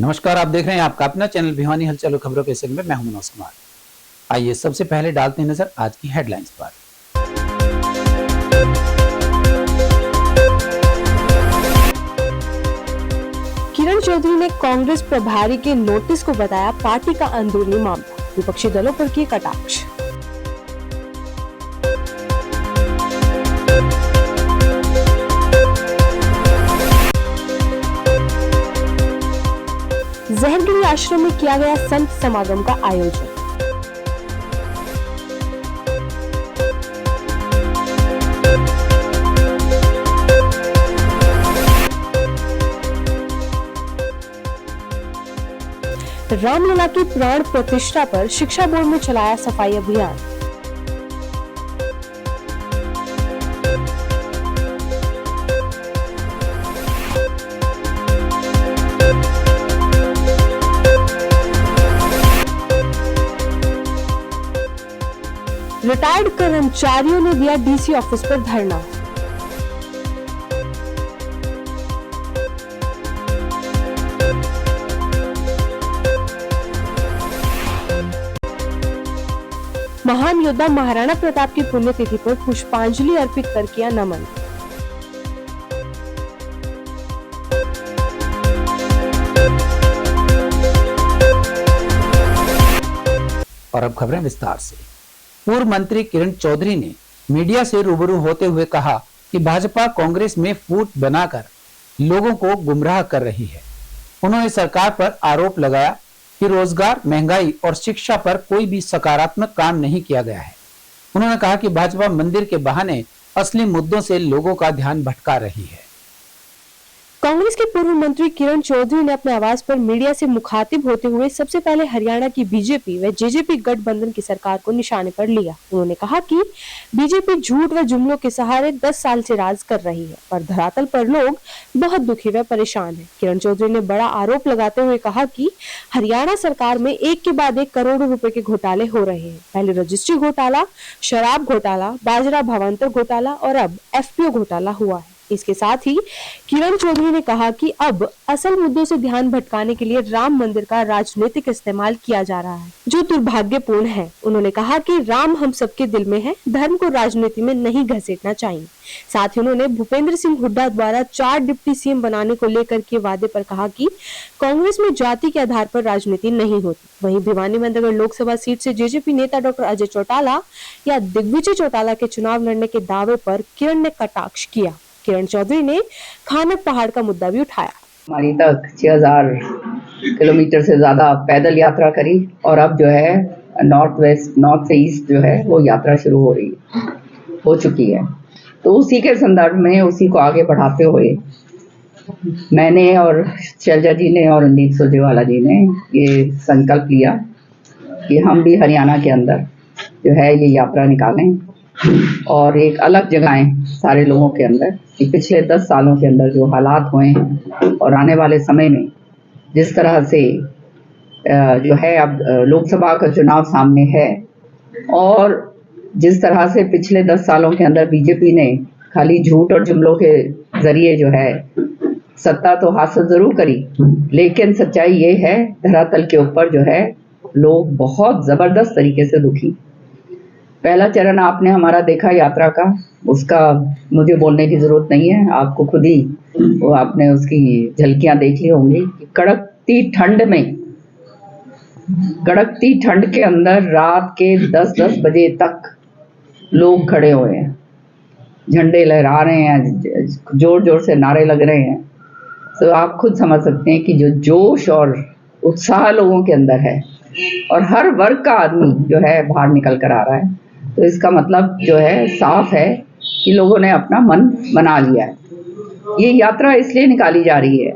नमस्कार, आप देख रहे हैं आपका अपना चैनल भिवानी हलचल खबरों के संग में मैं हूं मनोज कुमार। आइए सबसे पहले डालते हैं नजर आज की हेडलाइंस पर। किरण चौधरी ने कांग्रेस प्रभारी के नोटिस को बताया पार्टी का अंदरूनी मामला, विपक्षी दलों पर किए कटाक्ष। जहरगिरी आश्रम में किया गया संत समागम का आयोजन। रामलला की प्राण प्रतिष्ठा पर शिक्षा बोर्ड ने चलाया सफाई अभियान। रिटायर्ड कर्मचारियों ने दिया डीसी ऑफिस पर धरना। महान योद्धा महाराणा प्रताप की पुण्यतिथि पर पुष्पांजलि अर्पित कर किया नमन। और अब खबरें विस्तार से। पूर्व मंत्री किरण चौधरी ने मीडिया से रूबरू होते हुए कहा कि भाजपा कांग्रेस में फूट बनाकर लोगों को गुमराह कर रही है। उन्होंने सरकार पर आरोप लगाया कि रोजगार, महंगाई और शिक्षा पर कोई भी सकारात्मक काम नहीं किया गया है। उन्होंने कहा कि भाजपा मंदिर के बहाने असली मुद्दों से लोगों का ध्यान भटका रही है। कांग्रेस के पूर्व मंत्री किरण चौधरी ने अपने आवास पर मीडिया से मुखातिब होते हुए सबसे पहले हरियाणा की बीजेपी व जेजेपी गठबंधन की सरकार को निशाने पर लिया। उन्होंने कहा कि बीजेपी झूठ व जुमलों के सहारे 10 साल से राज कर रही है और धरातल पर लोग बहुत दुखी व परेशान हैं। किरण चौधरी ने बड़ा आरोप लगाते हुए कहा कि हरियाणा सरकार में एक के बाद एक करोड़ों रुपए के घोटाले हो रहे हैं। पहले रजिस्ट्री घोटाला, शराब घोटाला, बाजरा भावांतर घोटाला और अब एफपीओ घोटाला हुआ है। इसके साथ ही किरण चौधरी ने कहा कि अब असल मुद्दों से ध्यान भटकाने के लिए राम मंदिर का राजनीतिक इस्तेमाल किया जा रहा है, जो दुर्भाग्यपूर्ण है। उन्होंने कहा कि राम हम सबके दिल में है, धर्म को राजनीति में नहीं घसीटना चाहिए। साथ ही उन्होंने भूपेंद्र सिंह हुड्डा द्वारा 4 डिप्टी सीएम बनाने को लेकर के वादे पर कहा कि कांग्रेस में जाति के आधार पर राजनीति नहीं होती। वहीं भिवानी मंदसौर लोकसभा सीट से जेजेपी नेता डॉक्टर अजय चौटाला या दिग्विजय चौटाला के चुनाव लड़ने के दावे पर किरण ने कटाक्ष किया। किरण चौधरी ने खानक पहाड़ का मुद्दा भी उठाया। हमारी तक 6000 किलोमीटर से ज्यादा पैदल यात्रा करी और अब जो है नॉर्थ से ईस्ट जो है वो यात्रा शुरू हो चुकी है। तो उसी के संदर्भ में उसी को आगे बढ़ाते हुए मैंने और शैलजा जी ने और रणदीप सुरजेवाला जी ने ये संकल्प लिया कि हम भी हरियाणा के अंदर जो है ये यात्रा निकालें और एक अलग जगहें सारे लोगों के अंदर कि पिछले 10 सालों के अंदर जो हालात हुए हैं और आने वाले समय में जिस तरह से जो है अब लोकसभा का चुनाव सामने है और जिस तरह से पिछले 10 सालों के अंदर बीजेपी ने खाली झूठ और जुमलों के जरिए जो है सत्ता तो हासिल जरूर करी, लेकिन सच्चाई ये है धरातल के ऊपर जो है लोग बहुत जबरदस्त तरीके से दुखी। पहला चरण आपने हमारा देखा यात्रा का, उसका मुझे बोलने की जरूरत नहीं है, आपको खुद ही वो आपने उसकी झलकियां देख ली होंगी कि कड़कती ठंड के अंदर रात के 10-10 बजे तक लोग खड़े हुए हैं, झंडे लहरा रहे हैं, जोर जोर से नारे लग रहे हैं। तो आप खुद समझ सकते हैं कि जो जोश और उत्साह लोगों के अंदर है और हर वर्ग का आदमी जो है बाहर निकल कर आ रहा है, तो इसका मतलब जो है साफ है कि लोगों ने अपना मन बना लिया है। ये यात्रा इसलिए निकाली जा रही है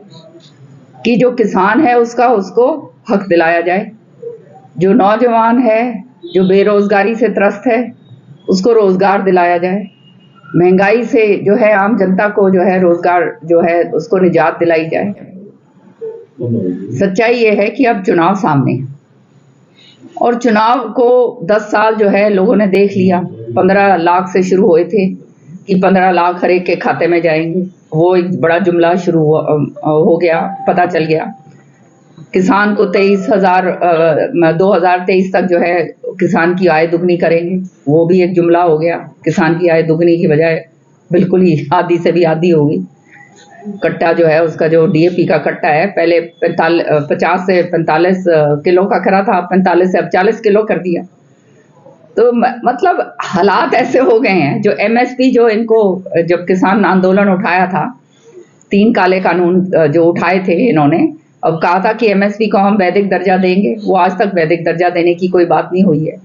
कि जो किसान है उसको हक दिलाया जाए, जो नौजवान है, जो बेरोजगारी से त्रस्त है, उसको रोजगार दिलाया जाए, महंगाई से जो है आम जनता को जो है रोजगार जो है उसको निजात दिलाई जाए। सच्चाई ये है कि अब चुनाव सामने है और चुनाव को 10 साल जो है लोगों ने देख लिया। 15 लाख से शुरू हुए थे कि 15 लाख हर एक के खाते में जाएंगे, वो एक बड़ा जुमला शुरू हो गया, पता चल गया। किसान को 2023 तक जो है किसान की आय दुगनी करेंगे, वो भी एक जुमला हो गया। किसान की आय दुगनी की बजाय बिल्कुल ही आधी से भी आधी होगी। कट्टा जो है उसका जो डीएपी का कट्टा है पहले 50 से 45 किलो का करा था, 45 से अब 40 किलो कर दिया। तो मतलब हालात ऐसे हो गए हैं। जो एमएसपी जो इनको जब किसान आंदोलन उठाया था, 3 काले कानून जो उठाए थे इन्होंने, अब कहा था कि एमएसपी को हम वैदिक दर्जा देंगे, वो आज तक वैदिक दर्जा देने की कोई बात नहीं हुई है।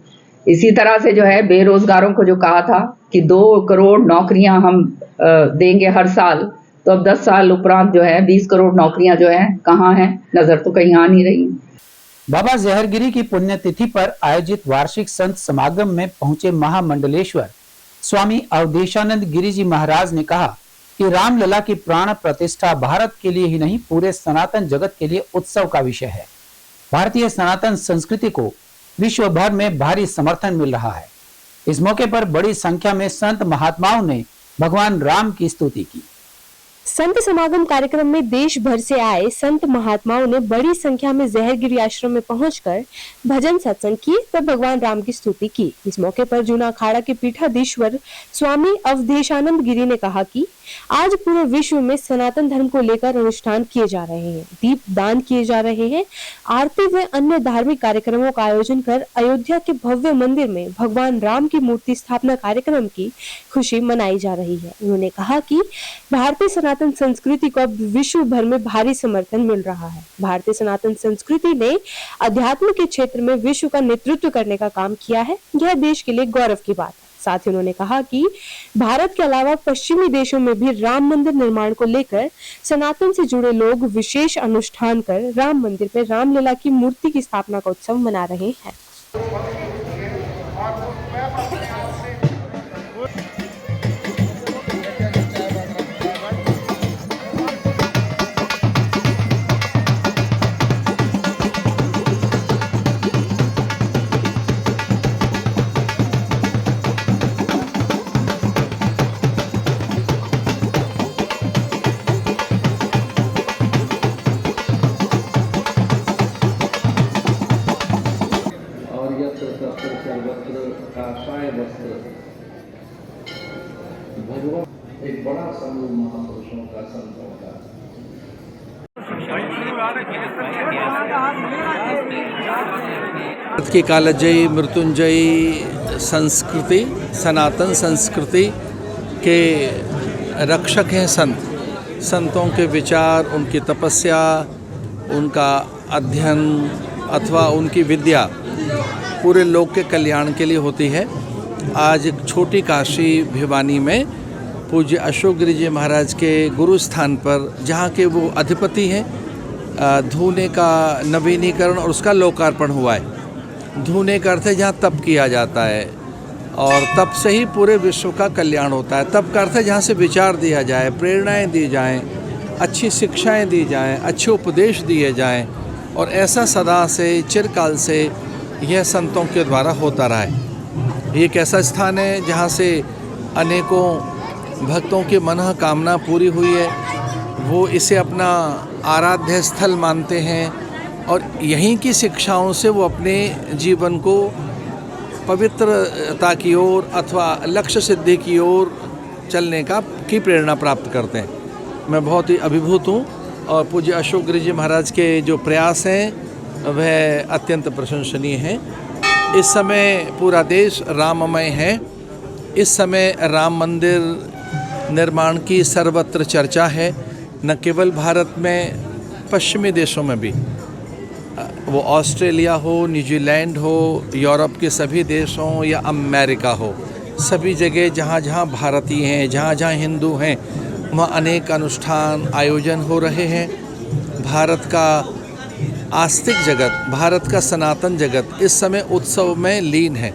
इसी तरह से जो है बेरोजगारों को जो कहा था कि 2 करोड़ नौकरियां हम देंगे हर साल, तो अब 10 साल उपरांत जो है 20 करोड़ नौकरियां जो है कहाँ हैं, नजर तो कहीं आ नहीं रही। बाबा जहरगिरी की पुण्यतिथि पर आयोजित वार्षिक संत समागम में पहुंचे महामंडलेश्वर स्वामी अवधेशानंद गिरी जी महाराज ने कहा कि रामलला की प्राण प्रतिष्ठा भारत के लिए ही नहीं पूरे सनातन जगत के लिए उत्सव का विषय है। भारतीय सनातन संस्कृति को विश्व भर में भारी समर्थन मिल रहा है। इस मौके पर बड़ी संख्या में संत महात्माओं ने भगवान राम की स्तुति की। संत समागम कार्यक्रम में देश भर से आए संत महात्माओं ने बड़ी संख्या में जहरगिरी आश्रम में पहुंचकर भजन सत्संग किए तथा भगवान राम की स्तुति की। इस मौके पर जूना अखाड़ा के पीठाधीश्वर स्वामी अवधेशानंद गिरी ने कहा कि आज पूरे विश्व में सनातन धर्म को लेकर अनुष्ठान किए जा रहे हैं, दीप दान किए जा रहे हैं, आरती व अन्य धार्मिक कार्यक्रमों का आयोजन कर अयोध्या के भव्य मंदिर में भगवान राम की मूर्ति स्थापना कार्यक्रम की खुशी मनाई जा रही है। उन्होंने कहा कि भारतीय सनातन संस्कृति को अब विश्व भर में भारी समर्थन मिल रहा है। भारतीय सनातन संस्कृति ने अध्यात्म के क्षेत्र में विश्व का नेतृत्व करने का काम किया है, यह देश के लिए गौरव की बात है। साथ ही उन्होंने कहा कि भारत के अलावा पश्चिमी देशों में भी राम मंदिर निर्माण को लेकर सनातन से जुड़े लोग विशेष अनुष्ठान कर राम मंदिर में रामलला की मूर्ति की स्थापना का उत्सव मना रहे हैं। भगवान एक बड़ा समूह महापुरुषों का संतों का भारत की कालजयी मृत्युंजयी संस्कृति, सनातन संस्कृति के रक्षक हैं संत। संतों के विचार, उनकी तपस्या, उनका अध्ययन अथवा उनकी विद्या पूरे लोक के कल्याण के लिए होती है। आज एक छोटी काशी भिवानी में पूज्य अशोक गिरी जी महाराज के गुरु स्थान पर, जहाँ के वो अधिपति हैं, धूने का नवीनीकरण और उसका लोकार्पण हुआ है। धूने का अर्थ है जहाँ तप किया जाता है और तप से ही पूरे विश्व का कल्याण होता है। तप का अर्थ है जहाँ से विचार दिया जाए, प्रेरणाएं दी जाएं, अच्छी शिक्षाएं दी जाएं, अच्छे उपदेश दिए जाएं, और ऐसा सदा से चिरकाल से यह संतों के द्वारा होता रहा है। ये एक ऐसा स्थान है जहाँ से अनेकों भक्तों की मनोकामना पूरी हुई है। वो इसे अपना आराध्य स्थल मानते हैं और यहीं की शिक्षाओं से वो अपने जीवन को पवित्रता की ओर अथवा लक्ष्य सिद्धि की ओर चलने की प्रेरणा प्राप्त करते हैं। मैं बहुत ही अभिभूत हूँ और पूज्य अशोक गिरी जी महाराज के जो प्रयास हैं वह अत्यंत प्रशंसनीय हैं। इस समय पूरा देश राममय है। इस समय राम मंदिर निर्माण की सर्वत्र चर्चा है, न केवल भारत में, पश्चिमी देशों में भी। वो ऑस्ट्रेलिया हो, न्यूजीलैंड हो, यूरोप के सभी देश हों या अमेरिका हो, सभी जगह जहाँ जहाँ भारतीय हैं, जहाँ जहाँ हिंदू हैं, वहाँ अनेक अनुष्ठान आयोजन हो रहे हैं। भारत का आस्तिक जगत, भारत का सनातन जगत इस समय उत्सव में लीन है।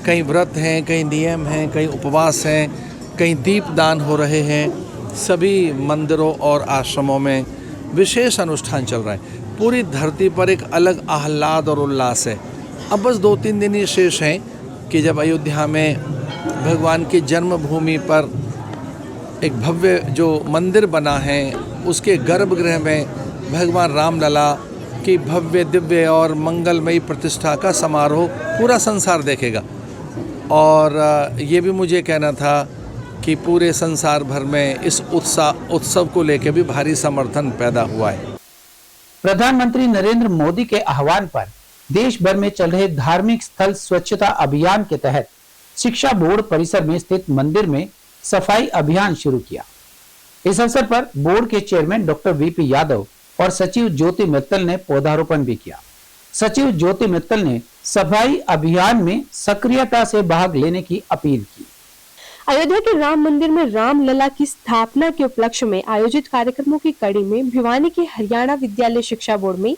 कहीं व्रत हैं, कहीं नियम हैं, कहीं उपवास हैं, कहीं दीपदान हो रहे हैं। सभी मंदिरों और आश्रमों में विशेष अनुष्ठान चल रहा है। पूरी धरती पर एक अलग आह्लाद और उल्लास है। अब बस 2-3 दिन ही शेष हैं कि जब अयोध्या में भगवान की जन्मभूमि पर एक भव्य जो मंदिर बना है, उसके गर्भगृह में भगवान रामलला की भव्य दिव्य और मंगलमयी प्रतिष्ठा का समारोह पूरा संसार देखेगा। और ये भी मुझे कहना था कि पूरे संसार भर में इस उत्सव को लेकर भी भारी समर्थन पैदा हुआ है। प्रधानमंत्री नरेंद्र मोदी के आह्वान पर देश भर में चल रहे धार्मिक स्थल स्वच्छता अभियान के तहत शिक्षा बोर्ड परिसर में स्थित मंदिर में सफाई अभियान शुरू किया। इस अवसर पर बोर्ड के चेयरमैन डॉक्टर वीपी यादव और सचिव ज्योति मित्तल ने पौधारोपण भी किया। सचिव ज्योति मित्तल ने सफाई अभियान में सक्रियता से भाग लेने की अपील की। अयोध्या के राम मंदिर में रामलला की स्थापना के उपलक्ष्य में आयोजित कार्यक्रमों की कड़ी में भिवानी के हरियाणा विद्यालय शिक्षा बोर्ड में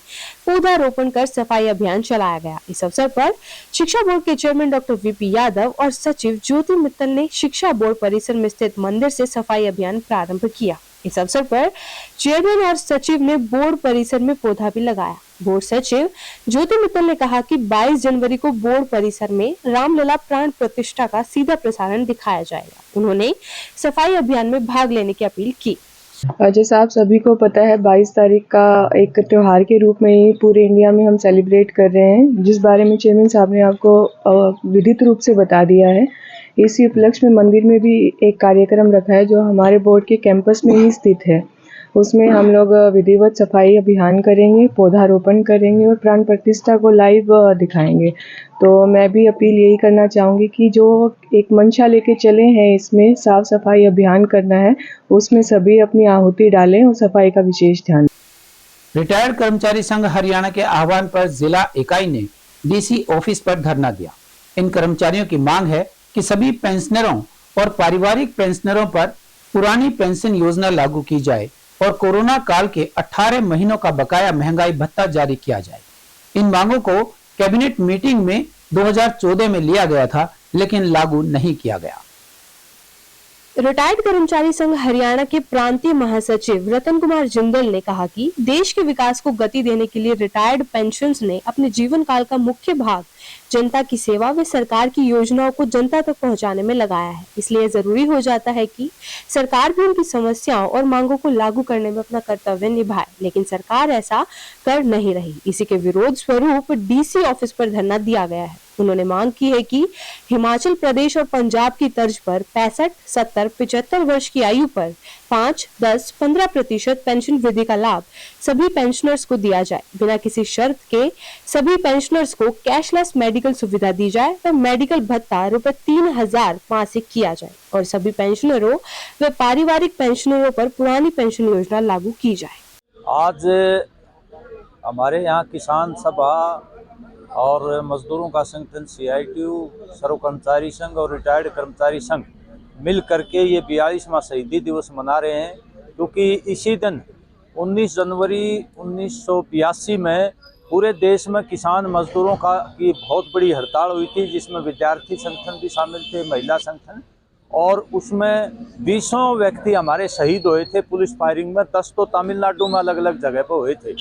पौधारोपण कर सफाई अभियान चलाया गया। इस अवसर पर शिक्षा बोर्ड के चेयरमैन डॉक्टर वीपी यादव और सचिव ज्योति मित्तल ने शिक्षा बोर्ड परिसर में स्थित मंदिर से सफाई अभियान प्रारंभ किया। इस अवसर पर चेयरमैन और सचिव ने बोर्ड परिसर में पौधा भी लगाया। बोर्ड सचिव ज्योति मित्तल ने कहा कि 22 जनवरी को बोर्ड परिसर में रामलला प्राण प्रतिष्ठा का सीधा प्रसारण दिखाया जाएगा। उन्होंने सफाई अभियान में भाग लेने की अपील की। जैसा आप सभी को पता है, 22 तारीख का एक त्योहार के रूप में ही पूरे इंडिया में हम सेलिब्रेट कर रहे हैं, जिस बारे में चेयरमैन साहब ने आपको विधित रूप से बता दिया है। इसी उपलक्ष्य में मंदिर में भी एक कार्यक्रम रखा है जो हमारे बोर्ड के कैंपस में ही स्थित है। उसमें हम लोग विधिवत सफाई अभियान करेंगे, पौधारोपण करेंगे और प्राण प्रतिष्ठा को लाइव दिखाएंगे। तो मैं भी अपील यही करना चाहूँगी कि जो एक मंशा लेके चले हैं, इसमें साफ सफाई अभियान करना है, उसमें सभी अपनी आहुति डालें और सफाई का विशेष ध्यान। रिटायर्ड कर्मचारी संघ हरियाणा के आह्वान पर जिला इकाई ने डीसी ऑफिस पर धरना दिया। इन कर्मचारियों की मांग है कि सभी पेंशनरों और पारिवारिक पेंशनरों पर पुरानी पेंशन योजना लागू की जाए और कोरोना काल के 18 महीनों का बकाया महंगाई भत्ता जारी किया जाए। इन मांगों को कैबिनेट मीटिंग में 2014 में लिया गया था, लेकिन लागू नहीं किया गया। रिटायर्ड कर्मचारी संघ हरियाणा के प्रांतीय महासचिव रतन कुमार जिंदल ने कहा कि देश के विकास को गति देने के लिए रिटायर्ड पेंशनर्स ने अपने जीवन काल का मुख्य भाग जनता की सेवा व सरकार की योजनाओं को जनता तक पहुंचाने में लगाया है। इसलिए जरूरी हो जाता है कि सरकार भी उनकी समस्याओं और मांगों को लागू करने में अपना कर्तव्य निभाए, लेकिन सरकार ऐसा कर नहीं रही। इसी के विरोध स्वरूप डीसी ऑफिस पर धरना दिया गया है। उन्होंने मांग की है कि हिमाचल प्रदेश और पंजाब की तर्ज पर 65, 70, 75 वर्ष की आयु पर 5, 10, 15% पेंशन वृद्धि का लाभ सभी पेंशनर्स को दिया जाए। बिना किसी शर्त के सभी पेंशनर्स को कैशलेस मेडिकल सुविधा दी जाए और मेडिकल भत्ता ₹3000 मासिक किया जाए और सभी पेंशनरों व पारिवारिक पेंशनरों पर पुरानी पेंशन योजना लागू की जाए। आज हमारे यहाँ किसान सभा और मजदूरों का संगठन CITU, सर्व कर्मचारी संघ और रिटायर्ड कर्मचारी संघ मिल करके ये 42वां शहीदी दिवस मना रहे हैं, क्योंकि इसी दिन 19 जनवरी 1982 में पूरे देश में किसान मजदूरों की बहुत बड़ी हड़ताल हुई थी, जिसमें विद्यार्थी संगठन भी शामिल थे, महिला संगठन, और उसमें 20 व्यक्ति हमारे शहीद हुए थे पुलिस फायरिंग में। 10 तो तमिलनाडु में अलग अलग जगह पर हुए थे।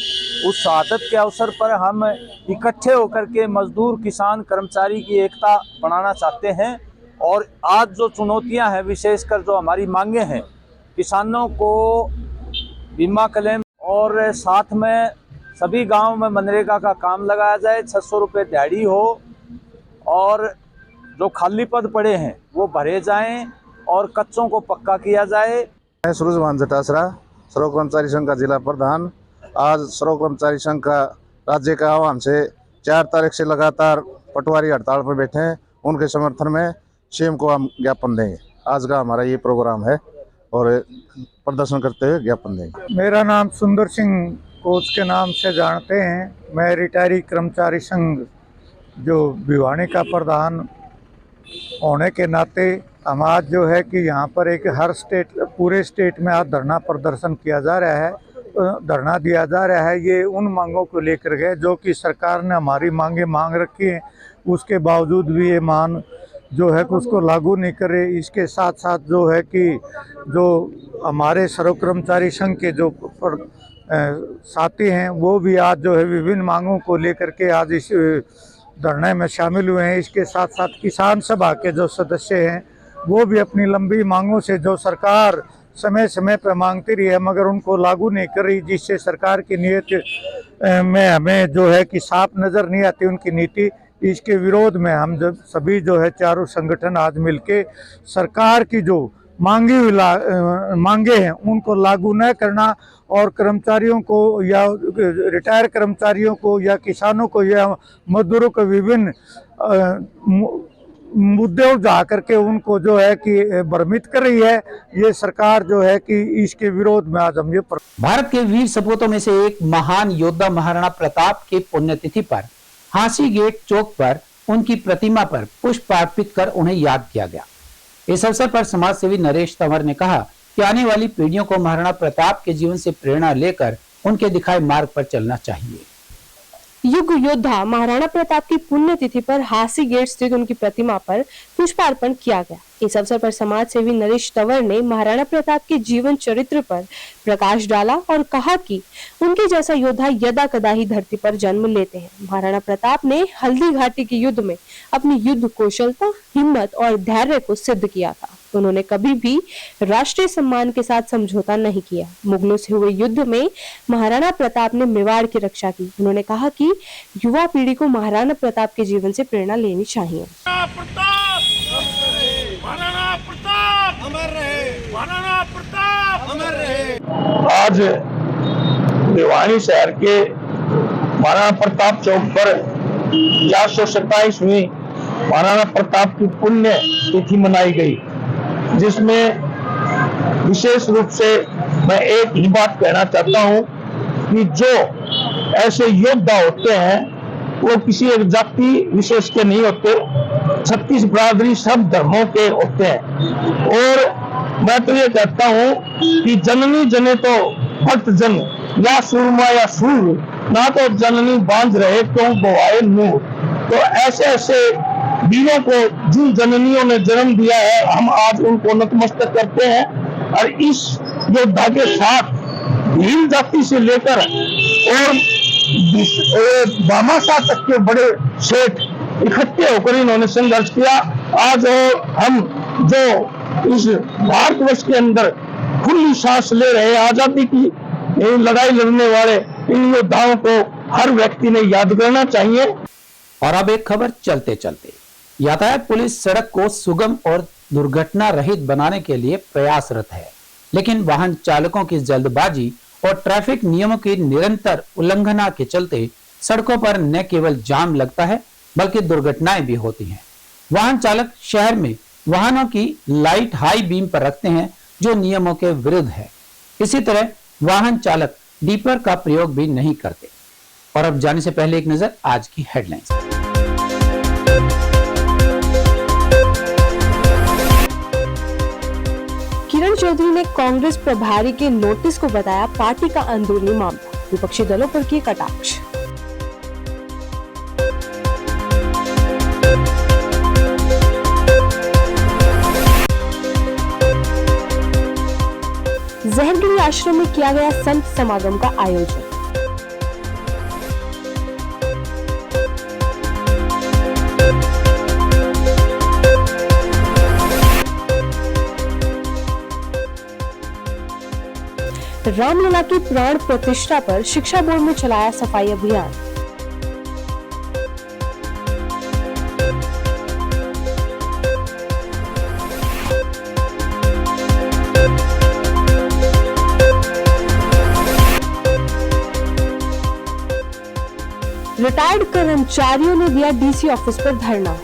उस शहादत के अवसर पर हम इकट्ठे होकर के मजदूर, किसान, कर्मचारी की एकता बनाना चाहते हैं। और आज जो चुनौतियां हैं, विशेषकर जो हमारी मांगे हैं, किसानों को बीमा क्लेम और साथ में सभी गाँव में मनरेगा का काम लगाया जाए, 600 रुपये दिहाड़ी हो और जो खाली पद पड़े हैं वो भरे जाएं और कच्चों को पक्का किया जाए। मैं सूरजभान जटासरा, सर्व कर्मचारी संघ का जिला प्रधान। आज सर्व कर्मचारी संघ का राज्य का आह्वान से 4 तारीख से लगातार पटवारी हड़ताल पर बैठे हैं। उनके समर्थन में सीएम को हम ज्ञापन देंगे। आज का हमारा ये प्रोग्राम है और प्रदर्शन करते हुए ज्ञापन देंगे। मेरा नाम सुंदर सिंह कोच के नाम से जानते हैं। मैं रिटायरी कर्मचारी संघ जो भिवानी का प्रधान होने के नाते हम आज जो है कि यहाँ पर एक पूरे स्टेट में आज धरना प्रदर्शन किया जा रहा है, धरना दिया जा रहा है। ये उन मांगों को लेकर के जो कि सरकार ने हमारी मांग रखी है, उसके बावजूद भी ये मांग जो है कि उसको लागू नहीं करे। इसके साथ साथ जो है कि जो हमारे सर्व कर्मचारी संघ के जो साथी हैं वो भी आज जो है विभिन्न मांगों को लेकर के आज इस धरने में शामिल हुए हैं। इसके साथ साथ किसान सभा के जो सदस्य हैं वो भी अपनी लंबी मांगों से जो सरकार समय समय पर मांगती रही है, मगर उनको लागू नहीं कर रही, जिससे सरकार की नीयत में हमें जो है कि साफ नज़र नहीं आती उनकी नीति। इसके विरोध में हम जब सभी जो है चारों संगठन आज मिलके सरकार की जो मांगे हैं उनको लागू न करना और कर्मचारियों को या रिटायर कर्मचारियों को या किसानों को या मजदूरों को विभिन्न मुद्दे उठा करके उनको जो है कि भ्रमित कर रही है ये सरकार, जो है कि इसके विरोध में आज हम ये भारत के वीर सपूतों में से एक महान योद्धा महाराणा प्रताप के पुण्यतिथि पर हांसी गेट चौक पर उनकी प्रतिमा पर पुष्प अर्पित कर उन्हें याद किया गया। इस अवसर पर समाज सेवी नरेश तंवर ने कहा कि आने वाली पीढ़ियों को महाराणा प्रताप के जीवन से प्रेरणा लेकर उनके दिखाए मार्ग पर चलना चाहिए। युग योद्धा महाराणा प्रताप की पुण्यतिथि पर हांसी गेट स्थित उनकी प्रतिमा पर पुष्पार्पण किया गया। इस अवसर पर समाज सेवी नरेश तंवर ने महाराणा प्रताप के जीवन चरित्र पर प्रकाश डाला और कहा कि उनके जैसा योद्धा यदा कदा ही धरती पर जन्म लेते हैं। महाराणा प्रताप ने हल्दी घाटी के युद्ध में अपनी युद्ध कौशलता, हिम्मत और धैर्य को सिद्ध किया था। उन्होंने कभी भी राष्ट्रीय सम्मान के साथ समझौता नहीं किया। मुगलों से हुए युद्ध में महाराणा प्रताप ने मेवाड़ की रक्षा की। उन्होंने कहा कि युवा पीढ़ी को महाराणा प्रताप के जीवन से प्रेरणा लेनी चाहिए। आज भिवानी शहर के महाराणा प्रताप चौक पर 427वीं महाराणा प्रताप की पुण्य तिथि मनाई गई, जिसमें विशेष रूप से मैं एक ही बात कहना चाहता हूं कि जो ऐसे योद्धा होते हैं वो किसी एक जाति विशेष के नहीं होते, 36 बिरादरी सब धर्मों के होते हैं। और मैं तो ये कहता हूँ कि जननी जने तो भक्त जन, या सूरमा या सूर, ना तो जननी बांझ रहे क्यों बोआए नूर। तो ऐसे ऐसे वीरों को जिन जननियों ने जन्म दिया है, हम आज उनको नतमस्तक करते हैं। और इस योद्धा के साथ भील जाति से लेकर और भामाशाह तक के बड़े सेठ इकट्ठे होकर इन्होंने संघर्ष किया। आज हम जो इस भारतवर्ष के अंदर खुली सांस ले रहे आजादी की लड़ाई लड़ने वाले इन योद्धाओं को हर व्यक्ति ने याद करना चाहिए। और अब एक खबर चलते चलते, यातायात पुलिस सड़क को सुगम और दुर्घटना रहित बनाने के लिए प्रयासरत है, लेकिन वाहन चालकों की जल्दबाजी और ट्रैफिक नियमों की निरंतर उल्लंघना के चलते सड़कों पर न केवल जाम लगता है बल्कि दुर्घटनाएं भी होती हैं। वाहन चालक शहर में वाहनों की लाइट हाई बीम पर रखते हैं जो नियमों के विरुद्ध है। इसी तरह वाहन चालक डीपर का प्रयोग भी नहीं करते। और अब जाने से पहले एक नजर आज की हेडलाइंस। किरण चौधरी ने कांग्रेस प्रभारी के नोटिस को बताया पार्टी का अंदरूनी मामला, विपक्षी दलों पर किए कटाक्ष। जहनगिरी आश्रम में किया गया संत समागम का आयोजन। रामलला की प्राण प्रतिष्ठा पर शिक्षा बोर्ड में चलाया सफाई अभियान। रिटायर्ड कर्मचारियों ने दिया डीसी ऑफिस पर धरना।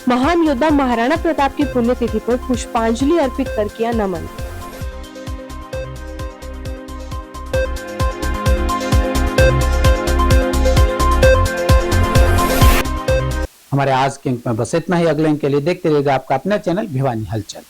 महान योद्धा महाराणा प्रताप की पुण्यतिथि पर पुष्पांजलि अर्पित कर किया नमन। हमारे आज के अंक में बस इतना ही। अगले अंक के लिए देखते रहिएगा आपका अपना चैनल भिवानी हलचल।